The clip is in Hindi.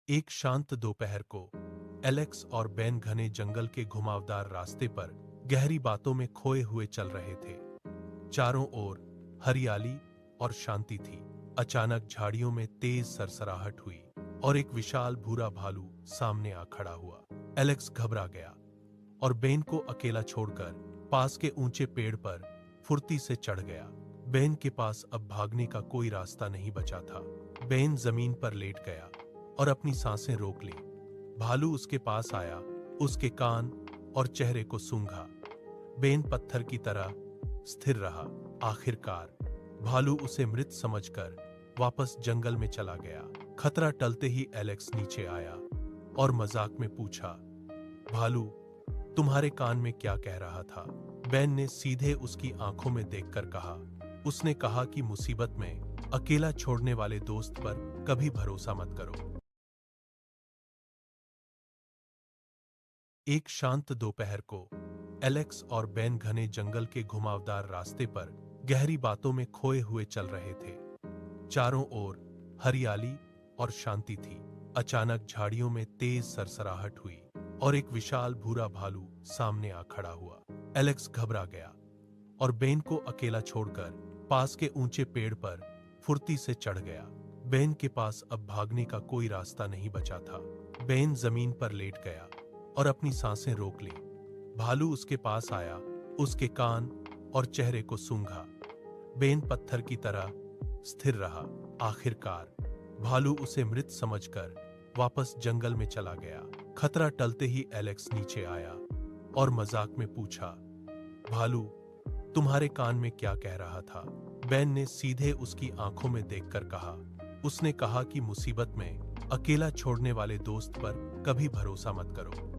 एक शांत दोपहर को एलेक्स और बेन घने जंगल के घुमावदार रास्ते पर गहरी बातों में खोए हुए चल रहे थे। चारों ओर हरियाली और शांति थी। अचानक झाड़ियों में तेज सरसराहट हुई और एक विशाल भूरा भालू सामने आ खड़ा हुआ। एलेक्स घबरा गया और बेन को अकेला छोड़कर पास के ऊंचे पेड़ पर फुर्ती से चढ़ गया। बेन के पास अब भागने का कोई रास्ता नहीं बचा था। बेन जमीन पर लेट गया और अपनी सांसें रोक ली। भालू उसके पास आया, उसके कान और चेहरे को सूंघा। बेन पत्थर की तरह स्थिर रहा। आखिरकार भालू उसे मृत समझकर वापस जंगल में चला गया। खतरा टलते ही एलेक्स नीचे आया और मजाक में पूछा, भालू, तुम्हारे कान में क्या कह रहा था? बेन ने सीधे उसकी आंखों में देखकर कहा, उसने कहा कि मुसीबत में अकेला छोड़ने वाले दोस्त पर कभी भरोसा मत करो। एक शांत दोपहर को एलेक्स और बेन घने जंगल के घुमावदार रास्ते पर गहरी बातों में खोए हुए चल रहे थे। चारों ओर हरियाली और शांति थी। अचानक झाड़ियों में तेज सरसराहट हुई और एक विशाल भूरा भालू सामने आ खड़ा हुआ। एलेक्स घबरा गया और बेन को अकेला छोड़कर पास के ऊंचे पेड़ पर फुर्ती से चढ़ गया। बेन के पास अब भागने का कोई रास्ता नहीं बचा था। बेन जमीन पर लेट गया और अपनी सांसें रोक ली। भालू उसके पास आया, उसके कान और चेहरे को सूंघा। बेन पत्थर की तरह स्थिर रहा। आखिरकार भालू उसे मृत समझकर वापस जंगल में चला गया। खतरा टलते ही एलेक्स नीचे आया और मजाक में पूछा, भालू, तुम्हारे कान में क्या कह रहा था? बेन ने सीधे उसकी आंखों में देखकर कहा, उसने कहा कि मुसीबत में अकेला छोड़ने वाले दोस्त पर कभी भरोसा मत करो।